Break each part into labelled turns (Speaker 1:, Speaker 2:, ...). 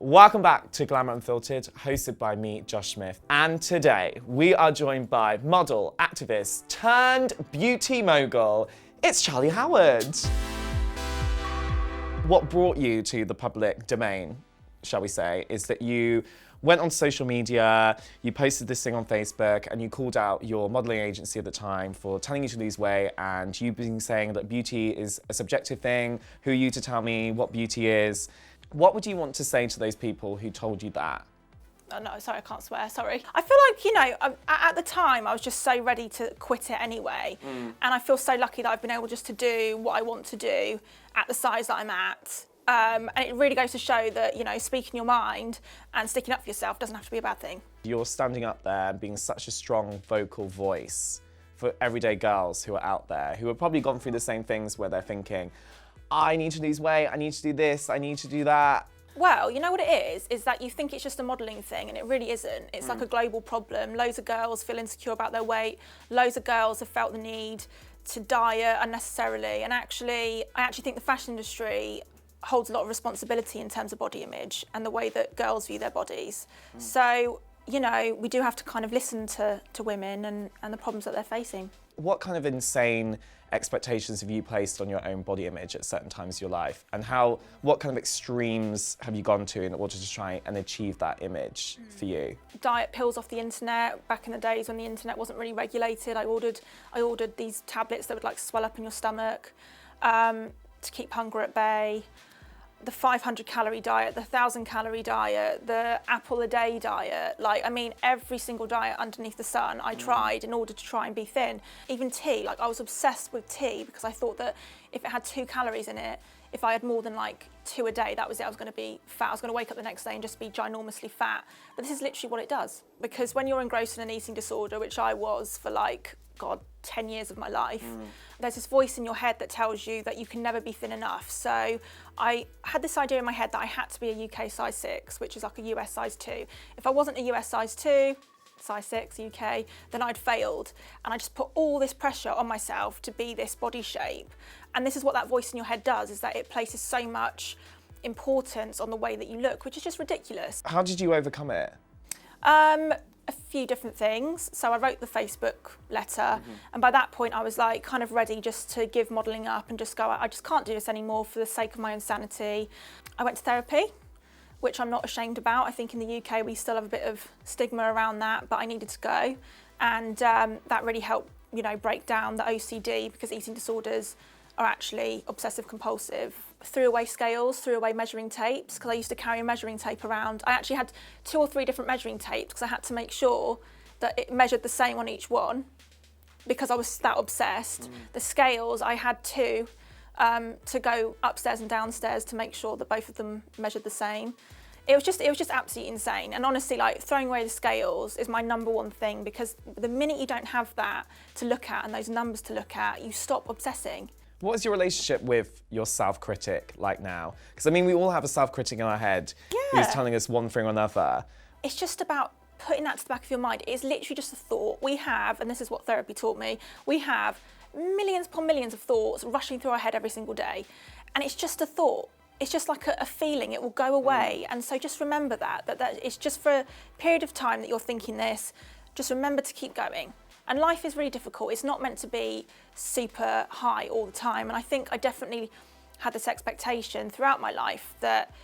Speaker 1: Welcome back to Glamour Unfiltered, hosted by me, Josh Smith. And today, we are joined by model, activist, turned beauty mogul. It's Charli Howard. What brought you to the public domain, shall we say, is that you went on social media, you posted this thing on Facebook, and you called out your modelling agency at the time for telling you to lose weight, and you've been saying that beauty is a subjective thing. Who are you to tell me what beauty is? What would you want to say to those people who told you that?
Speaker 2: Oh no, sorry, I can't swear, sorry. I feel like, at the time, I was just so ready to quit it anyway. And I feel so lucky that I've been able just to do what I want to do at the size that I'm at. And it really goes to show that, speaking your mind and sticking up for yourself doesn't have to be a bad thing.
Speaker 1: You're standing up there and being such a strong vocal voice for everyday girls who are out there, who have probably gone through the same things where they're thinking, I need to lose weight, I need to do this, I need to do that.
Speaker 2: Well, you know what it is that you think it's just a modelling thing, and it really isn't. It's like a global problem. Loads of girls feel insecure about their weight. Loads of girls have felt the need to diet unnecessarily. And I actually think the fashion industry holds a lot of responsibility in terms of body image and the way that girls view their bodies. So, we do have to kind of listen to women and the problems that they're facing.
Speaker 1: What kind of insane expectations have you placed on your own body image at certain times of your life? And what kind of extremes have you gone to in order to try and achieve that image for you?
Speaker 2: Diet pills off the internet. Back in the days when the internet wasn't really regulated, I ordered these tablets that would swell up in your stomach to keep hunger at bay. The 500 calorie diet, the 1,000 calorie diet, the apple a day diet. Every single diet underneath the sun I tried in order to try and be thin. Even tea, I was obsessed with tea because I thought that if it had 2 calories in it, if I had more than 2 a day, that was it, I was gonna be fat. I was gonna wake up the next day and just be ginormously fat. But this is literally what it does. Because when you're engrossed in an eating disorder, which I was for 10 years of my life, there's this voice in your head that tells you that you can never be thin enough. So I had this idea in my head that I had to be a UK size 6, which is like a US size 2. If I wasn't a US size 2, size 6 UK, then I'd failed. And I just put all this pressure on myself to be this body shape. And this is what that voice in your head does, is that it places so much importance on the way that you look, which is just ridiculous.
Speaker 1: How did you overcome it?
Speaker 2: A few different things. So I wrote the Facebook letter, and by that point I was kind of ready just to give modelling up and just go, I just can't do this anymore for the sake of my own sanity. I went to therapy, which I'm not ashamed about. I think in the UK we still have a bit of stigma around that, but I needed to go, and that really helped, break down the OCD, because eating disorders are actually obsessive compulsive. Threw away scales, threw away measuring tapes, because I used to carry a measuring tape around. I actually had 2 or 3 different measuring tapes because I had to make sure that it measured the same on each one, because I was that obsessed. The scales, I had 2 to go upstairs and downstairs to make sure that both of them measured the same. It was just absolutely insane. And honestly, throwing away the scales is my number one thing, because the minute you don't have that to look at and those numbers to look at, you stop obsessing.
Speaker 1: What is your relationship with your self-critic like now? Because we all have a self-critic in our head who's telling us one thing or another.
Speaker 2: It's just about putting that to the back of your mind. It's literally just a thought. We have, and this is what therapy taught me, we have millions upon millions of thoughts rushing through our head every single day. And it's just a thought. It's just like a feeling, it will go away. And so just remember that it's just for a period of time that you're thinking this, just remember to keep going. And life is really difficult. It's not meant to be super high all the time. And I think I definitely had this expectation throughout my life that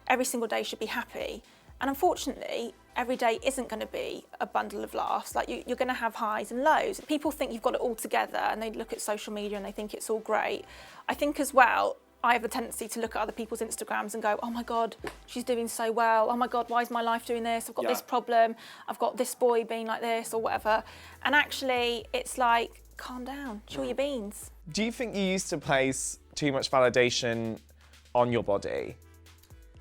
Speaker 2: every single day should be happy. And unfortunately, every day isn't going to be a bundle of laughs. You're going to have highs and lows. People think you've got it all together, and they look at social media and they think it's all great. I think as well, I have a tendency to look at other people's Instagrams and go, oh my God, she's doing so well. Oh my God, why is my life doing this? I've got this problem. I've got this boy being like this or whatever. And actually, it's calm down, chill your beans.
Speaker 1: Do you think you used to place too much validation on your body,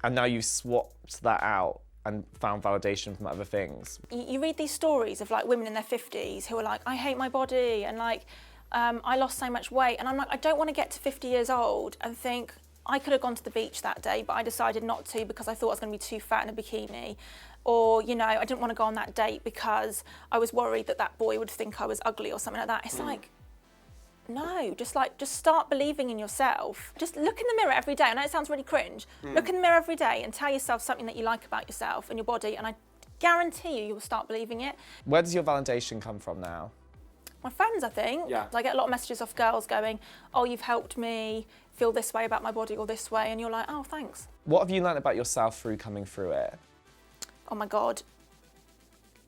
Speaker 1: and now you've swapped that out and found validation from other things?
Speaker 2: You read these stories of women in their 50s who are like, I hate my body, and I lost so much weight, and I'm like, I don't want to get to 50 years old and think, I could have gone to the beach that day, but I decided not to because I thought I was going to be too fat in a bikini. Or, I didn't want to go on that date because I was worried that boy would think I was ugly or something like that. It's No, just start believing in yourself. Just look in the mirror every day. I know it sounds really cringe. Look in the mirror every day and tell yourself something that you like about yourself and your body, and I guarantee you will start believing it.
Speaker 1: Where does your validation come from now?
Speaker 2: My friends, I think.
Speaker 1: Yeah.
Speaker 2: I get a lot of messages off girls going, oh, you've helped me feel this way about my body or this way, and you're like, oh, thanks.
Speaker 1: What have you learned about yourself through coming through it?
Speaker 2: Oh my God,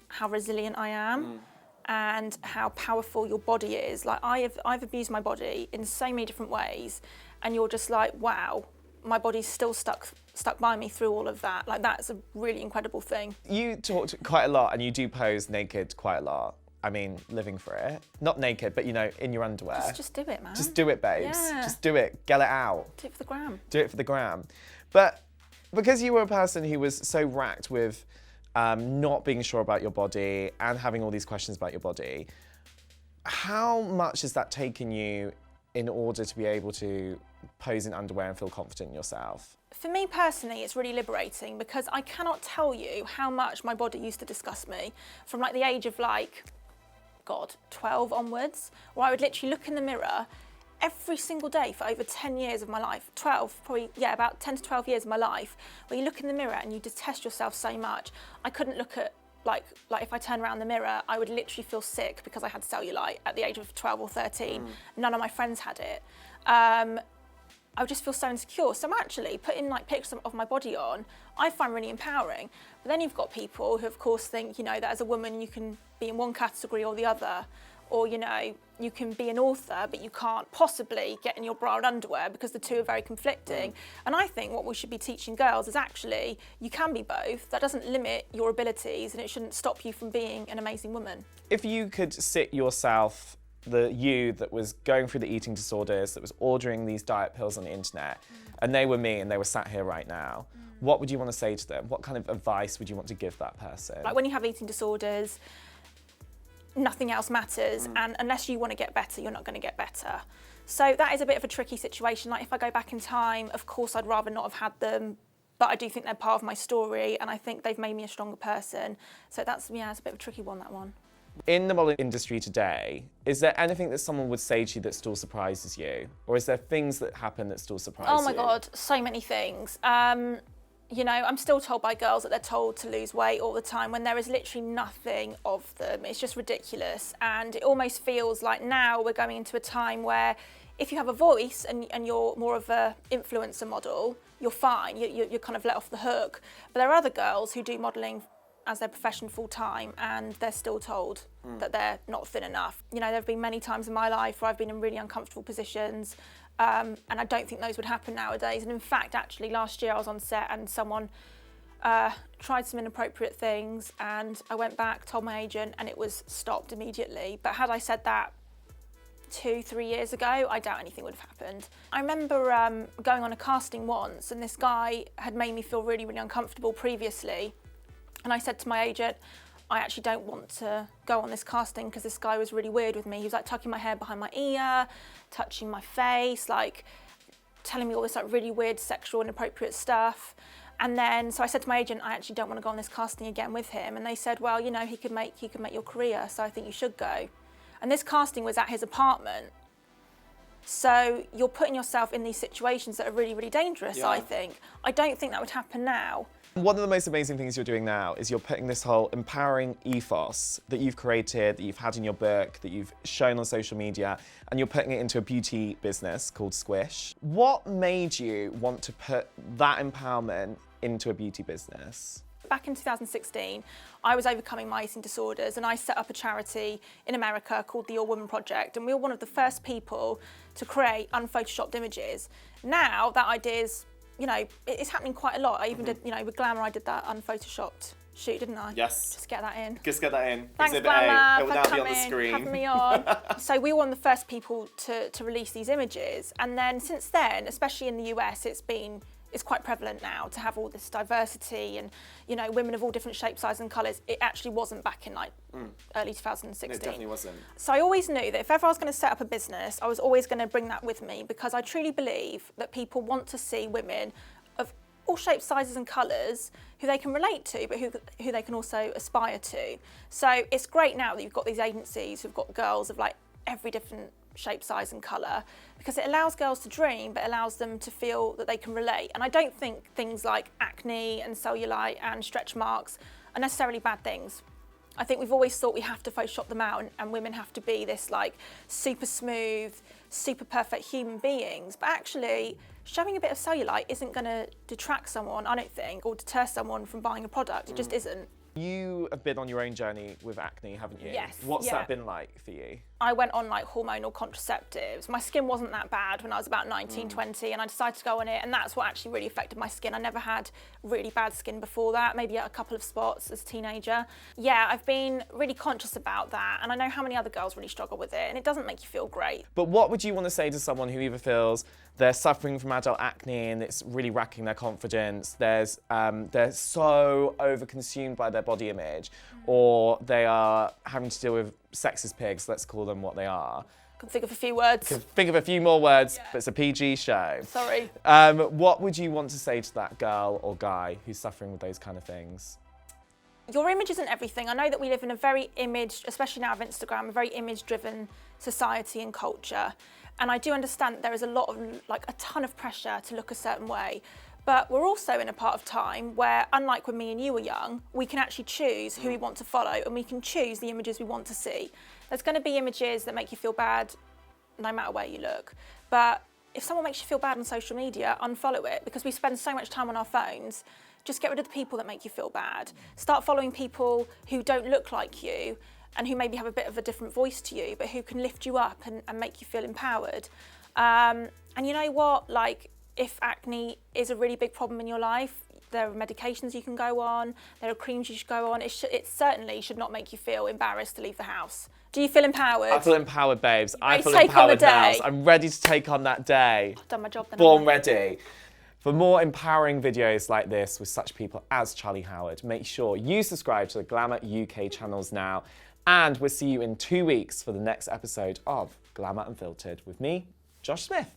Speaker 2: how resilient I am. And how powerful your body is. Like I've abused my body in so many different ways, and you're just like, wow, my body's still stuck by me through all of that. Like that's a really incredible thing.
Speaker 1: You talked quite a lot, and you do pose naked quite a lot. I mean, living for it. Not naked, but you know, in your underwear.
Speaker 2: Just do it, man.
Speaker 1: Just do it, babes.
Speaker 2: Yeah.
Speaker 1: Just do it. Get it out.
Speaker 2: Do it for the gram.
Speaker 1: Do it for the gram. But because you were a person who was so racked with not being sure about your body and having all these questions about your body, how much has that taken you in order to be able to pose in underwear and feel confident in yourself?
Speaker 2: For me personally, it's really liberating because I cannot tell you how much my body used to disgust me from like the age of 12 onwards, where I would literally look in the mirror every single day for over 10 years of my life, 12, probably, yeah, about 10 to 12 years of my life, where you look in the mirror and you detest yourself so much. I couldn't look at, like if I turned around the mirror, I would literally feel sick because I had cellulite at the age of 12 or 13. None of my friends had it. I would just feel so insecure. So actually putting like pictures of my body on, I find really empowering. But then you've got people who of course think, you know, that as a woman you can be in one category or the other. Or, you know, you can be an author, but you can't possibly get in your bra and underwear because the two are very conflicting. And I think what we should be teaching girls is actually you can be both. That doesn't limit your abilities and it shouldn't stop you from being an amazing woman.
Speaker 1: If you could sit yourself, the you that was going through the eating disorders, that was ordering these diet pills on the internet, and they were me and they were sat here right now, what would you want to say to them? What kind of advice would you want to give that person?
Speaker 2: Like when you have eating disorders, nothing else matters, and unless you want to get better, you're not going to get better. So that is a bit of a tricky situation. Like if I go back in time, of course I'd rather not have had them, but I do think they're part of my story and I think they've made me a stronger person. So that's, yeah, it's a bit of a tricky one, that one.
Speaker 1: In the modelling industry today, is there anything that someone would say to you that still surprises you? Or is there things that happen that still surprise you?
Speaker 2: Oh my God, so many things. You know, I'm still told by girls that they're told to lose weight all the time when there is literally nothing of them. It's just ridiculous. And it almost feels like now we're going into a time where if you have a voice and you're more of a influencer model, you're fine. You're kind of let off the hook. But there are other girls who do modelling as their profession full time and they're still told that they're not thin enough. You know, there have been many times in my life where I've been in really uncomfortable positions. And I don't think those would happen nowadays. And in fact, actually, last year I was on set and someone tried some inappropriate things and I went back, told my agent, and it was stopped immediately. But had I said that 2-3 years ago, I doubt anything would have happened. I remember going on a casting once and this guy had made me feel really, really uncomfortable previously. And I said to my agent, I actually don't want to go on this casting because this guy was really weird with me. He was like tucking my hair behind my ear, touching my face, like telling me all this like really weird sexual inappropriate stuff. And then, so I said to my agent, I actually don't want to go on this casting again with him. And they said, well, you know, he could make your career, so I think you should go. And this casting was at his apartment. So you're putting yourself in these situations that are really, really dangerous,
Speaker 1: Yeah.
Speaker 2: I think. I don't think that would happen now.
Speaker 1: One of the most amazing things you're doing now is you're putting this whole empowering ethos that you've created, that you've had in your book, that you've shown on social media, and you're putting it into a beauty business called Squish. What made you want to put that empowerment into a beauty business?
Speaker 2: Back in 2016, I was overcoming my eating disorders and I set up a charity in America called the All Woman Project, and we were one of the first people to create unphotoshopped images. Now that idea's, you know, it's happening quite a lot. I even did, you know, with Glamour, I did that unphotoshopped shoot, didn't I?
Speaker 1: Yes.
Speaker 2: Just get that in.
Speaker 1: Just get that in.
Speaker 2: Thanks,
Speaker 1: Exhibit
Speaker 2: Glamour,
Speaker 1: A. It will
Speaker 2: for
Speaker 1: now be
Speaker 2: coming,
Speaker 1: on the screen.
Speaker 2: having me on. So we were one of the first people to release these images. And then since then, especially in the US, it's quite prevalent now to have all this diversity and, you know, women of all different shapes, sizes and colours. It actually wasn't back in like early 2016.
Speaker 1: It definitely wasn't.
Speaker 2: So I always knew that if ever I was going to set up a business, I was always going to bring that with me because I truly believe that people want to see women of all shapes, sizes and colours who they can relate to, but who they can also aspire to. So it's great now that you've got these agencies who've got girls of like every different shape, size and colour, because it allows girls to dream, but allows them to feel that they can relate. And I don't think things like acne and cellulite and stretch marks are necessarily bad things. I think we've always thought we have to Photoshop them out and women have to be this like super smooth, super perfect human beings. But actually, showing a bit of cellulite isn't going to detract someone, I don't think, or deter someone from buying a product. It just isn't.
Speaker 1: You have been on your own journey with acne, haven't you?
Speaker 2: Yes.
Speaker 1: What's that been like for you?
Speaker 2: I went on like hormonal contraceptives. My skin wasn't that bad when I was about 19, 20, and I decided to go on it, and that's what actually really affected my skin. I never had really bad skin before that, maybe a couple of spots as a teenager. Yeah, I've been really conscious about that, and I know how many other girls really struggle with it, and it doesn't make you feel great.
Speaker 1: But what would you want to say to someone who either feels they're suffering from adult acne and it's really racking their confidence, they're so overconsumed by their body image, or they are having to deal with sexist pigs, let's call them what they are.
Speaker 2: Can think of a few words.
Speaker 1: Can think of a few more words, but it's a PG show.
Speaker 2: Sorry.
Speaker 1: What would you want to say to that girl or guy who's suffering with those kind of things?
Speaker 2: Your image isn't everything. I know that we live in a very especially now with Instagram, a very image-driven society and culture. And I do understand that there is a ton of pressure to look a certain way. But we're also in a part of time where, unlike when me and you were young, we can actually choose who we want to follow and we can choose the images we want to see. There's going to be images that make you feel bad no matter where you look. But if someone makes you feel bad on social media, unfollow it, because we spend so much time on our phones. Just get rid of the people that make you feel bad. Start following people who don't look like you and who maybe have a bit of a different voice to you, but who can lift you up and make you feel empowered. And you know what? Like, if acne is a really big problem in your life, there are medications you can go on, there are creams you should go on. It certainly should not make you feel embarrassed to leave the house. Do you feel empowered?
Speaker 1: I feel empowered, babes. I feel
Speaker 2: take on the
Speaker 1: empowered now.
Speaker 2: day?
Speaker 1: I'm ready to take on that day.
Speaker 2: I've done my job then.
Speaker 1: Born
Speaker 2: haven't I?
Speaker 1: ready. For more empowering videos like this with such people as Charli Howard, make sure you subscribe to the Glamour UK channels now. And we'll see you in 2 weeks for the next episode of Glamour Unfiltered with me, Josh Smith.